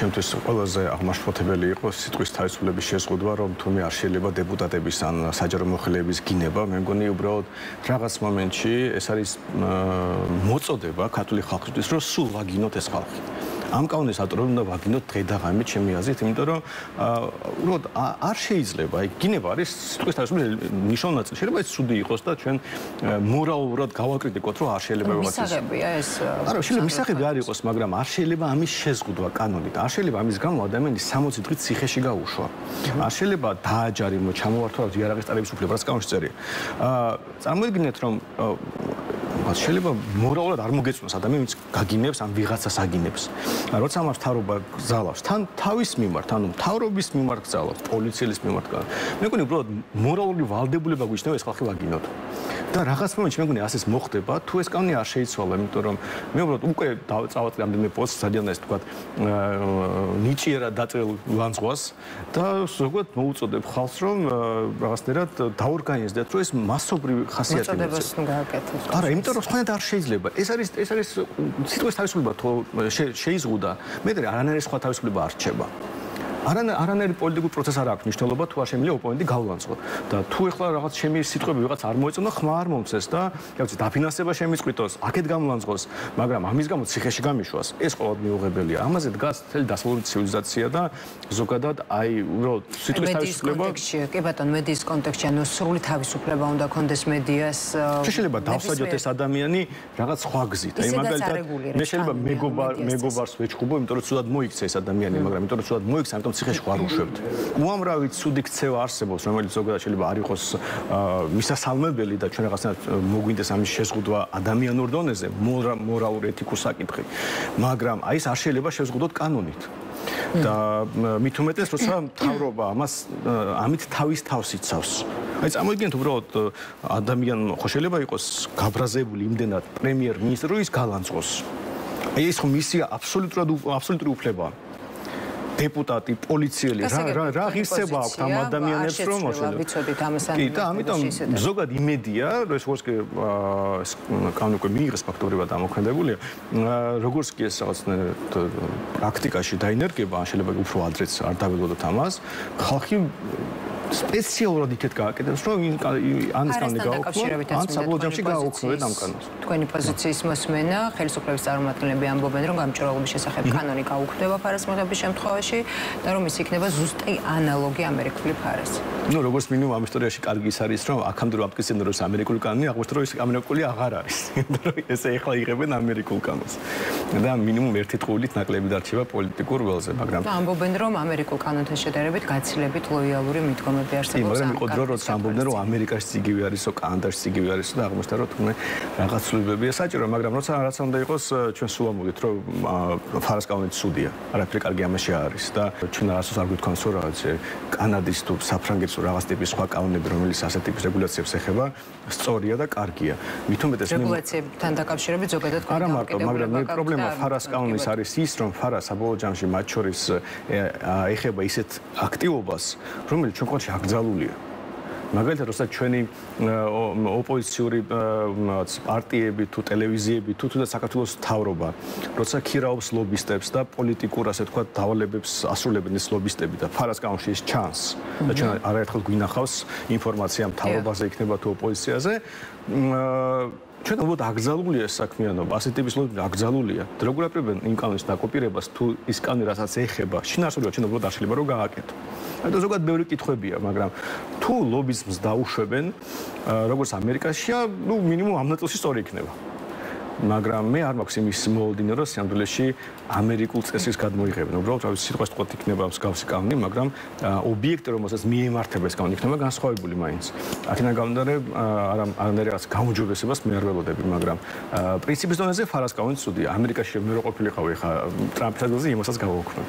ჩემთვის ყველაზე აღმაშფოთებელი იყო სიტყვის თავისუფლების შეზღუდვა, რომ თუმე არ შეიძლება დეპუტატების ან საჯარო მოხელეების გინება. მე მგონი უბრალოდ რაღაც მომენტში ეს არის მოწოდება ქართული ხალხისთვის, რომ სულ ვაგინოთ ეს ხალხი. ამ კანონის ავტორები უნდა ვაგინოთ დღე და ღამით ჩემი აზრით, იმიტომ რომ უბრალოდ არ შეიძლება, აი გინება არის სიტყვის თავისუფლების მნიშვნელოვანი ნაწილი. შეიძლება ეს ცუდი იყოს და ჩვენ მორალურად გავაკრიტიკოთ, რომ არ შეიძლება ვიღაც მისაღებია ეს. არა, შეიძლება მისაღები არ იყოს, მაგრამ არ შეიძლება ამის შეზღუდვა კანონით. არ შეიძლება ამის გამო ადამიანი 60 დღით ციხეში გაუშვა. არ შეიძლება დააჯარიმო, ჩამოვართვა იარაღის ტარების უფლება, რაც კანონში წერია. წარმოიდგინეთ, რომ შეიძლება მორალურად არ მოგეწონოს ადამიანი, ვინც გაგინებს ან ვიღაცას აგინებს. როცა მას მთავრობა გზავნის, თან თავის მიმართ, ანუ მთავრობის მიმართ გზავნის, პოლიციის მიმართ. მე მგონი უბრალოდ მორალური ვალდებულება გვიჩნევა ეს ხალხი ვაგინოთ. და რაღაც მომენტში მე მგონი ასეც მოხდება, თუ ეს კანონი არ შეიცვალა, იმიტომ რომ მე უბრალოდ უკვე წავატყე ამდენიმე პოსტს, სადაც ეს თქვა ნიჭიერად დაწერილ ლანძღვას და ზოგადად მოუწოდებ ხალხს, რომ რაღაცნაირად დაორგანიზდეთ, რომ ეს მასობრივი ხასიათი მოწოდებას გააკეთოს. არა, იმიტომ რომ სხვანაირად არ შეიძლება. ეს არის სიტყვის თავისუფლება თუ შეიზღუდა, მეტყვი არანაირი სხვა თავისუფლება არ რჩება. არანაირი პოლიტიკურ პროცესს არ აქვს მნიშვნელობა თუ არ შემიძლია ოპონენტი გავლანძღოთ. და თუ ეხლა რაღაც ჩემი სიტყვები ვიღაც არ მოეწონა, ხმა არ მომწეს და რაღაცა დაფინანსება შემიწყვიტოს, აქეთ გამოვანძღოს, მაგრამ ამის გამო ციხეში გამიშვას, ეს ყოველდღე მიუღებელია. ამაზე დგას მთელი დასავლური ცივილიზაცია და ზოგადად აი უბრალოდ სიტყვის თავისუფლება. კი ბატონო, მედიის კონტექსტში ანუ სრული თავისუფლება უნდა კონდეს მედიას. შეიძლება დავსაჯოთ ეს ადამიანი რაღაც სხვა გზით. აი მაგალითად მე შეიძლება მეგობარს ვეჩხუბო, იმიტომ რომ ცუდად მოიქცა ეს ადამიანი, მაგრამ იმიტომ რომ ცუდად მოიქცა, ამიტომ ციხეში ხარ უშვებთ. უამრავი ცუდი ქცევა არსებობს, რომელიც ზოგადად შეიძლება არ იყოს მისასალმებელი და ჩვენ რაღაცნაირად მოგვინდეს ამის შეზღუდვა ადამიანურ დონეზე, მორალურ ეთიკურ საკითხი. მაგრამ აი ეს არ შეიძლება შეზღუდოთ კანონით. და მით უმეტეს, როცა მთავრობა ამით თავის თავს იცავს. აი წარმოიდგინეთ უბრალოდ ადამიანი ხო შეიძლება იყოს გაბრაზებული იმდენად პრემიერ-მინისტრი, რომ ის გალანძღოს. აი ეს ხო მისია აბსოლუტური უფლებაა. დეპუტატი, პოლიციელი, რა ღირსება აქვს ამ ადამიანებს, რომ ვიცოდით ამასთან. კი, და ამიტომ ზოგადად იმედია, რომ ეს როგორც კი კანონი უკვე მიიღეს ფაქტობრივად ამოქმედებულია, როგორც კი ეს რაღაცნაირად პრაქტიკაში დაინერგება, შეიძლება უფრო ადრეც არ დაველოდოთ ამას, ხალხი სპეციალურად იქეთ გააკეთებს, რომ ამის კანონი გაუქმოთ, ან საბოლოო ჯამში გაუქმოთ ამ კანონს. თქვენი პოზიციის მოსმენა, ხელისუფლების წარმომადგენლები ამბობენ, რომ გამჭვირვალობის შესახებ კანონი გაუქმდება ფარას მიღების შემთხვევაში და რომ ის იქნება ზუსტი ანალოგი ამერიკული ფარას. ნუ როგორც მინიმუმ ამ ისტორიაში კარგი ის არის, რომ აქამდე რომ აფიქრებდნენ, რომ ეს ამერიკული კანონი, აღმოჩნდა, რომ ეს ამერიკული აღარ არის. იმიტომ რომ ესე ეხლა იღებენ ამერიკულ კანონს. და მინიმუმ ერთი ტყუილით ნაკლები დარჩება პოლიტიკურ ველზე, მაგრამ ამბობენ, რომ ამერიკულ კანონთან შედარებით გაცილებით ლოიალური მიდგომები არსებობს. მაგრამ იყო დრო, როცა ამბობდნენ, რომ ამერიკაში ციგივი არისო, კანადაში ციგივი არისო და აღმოჩნდა, რომ თუმე რაღაც ცვლილებებია საჭირო, მაგრამ როცა უნდა იყოს, ჩვენ სულ ამოვიდეთ, რომ ფარას კანონი ცუდია. არაფერი კარგი ამაში არ არის და ჩვენ არასდროს არ გვითქვამს, რომ რაღაც კანადის თუ საფრანგეთის რაღაც ტიპის სხვა კანონები, რომელიც ასეთ ტიპის რეგულაციებს ეხება, სწორია და კარგია. მით უმეტეს რეგულაციებთან დაკავშირებით ზოგადად არა მარტო, მაგრამ მე პრობლემა ფარას კანონის არის ის, რომ ფარა საბოლოო ჯამში მათ შორის ეხება ისეთ აქტივობას, რომელიც ჩვენ ყოველში აკრძალულია. მაგალითად, როცა ჩვენი ოპოზიციური პარტიები თუ ტელევიზიები თუ თუნდაც საქართველოს მთავრობა, როცა ქირაობს ლობისტებს და პოლიტიკურ, ასე ვთქვათ, დავალებებს ასრულებენ ეს ლობისტები და ფარას კანონში ის ჩანს. და ჩვენ არაერთხელ გვინახავს ინფორმაცია მთავრობაზე იქნება თუ ოპოზიციაზე. ჩვენ უბრალოდ აკრძალულია ეს საქმიანობა, ასეთ ტიპის ლობი აკრძალულია. როგორ აპირებენ იმ კანონის დაკოპირებას თუ ის კანონი რასაც ეხება, შინაარსობრივად ჩვენ უბრალოდ არ შეიძლება რომ გააკეთო. და ზოგადად ბევრი კითხვებია, მაგრამ თუ ლობიზმს დაუშვებენ, როგორც ამერიკაშია, ნუ მინიმუმ ამ ნაწილში სწორი იქნება. მაგრამ მე არ მაქვს იმის მოლოდინო, რომ სიამდვილეში ამერიკულ წესრიგს გადმოიღებენ. უბრალოდ რა ვიცი, სიტყვას თქვათ იქნება მსგავსი კანონი, მაგრამ ობიექტი, რომელსაც მიემართება ეს კანონი, იქნება განსხვავებული მაინც. აქედან გამომდინარე, არანაირი რაღაც გაუმჯობესებას მე არ ველოდები, მაგრამ პრინციპის დონეზე ფარას კანონი ცუდია. ამერიკაში მე რო ყოფილიყავი, ხა ტრამპის ადგილზე იმასაც გავაუქმებ.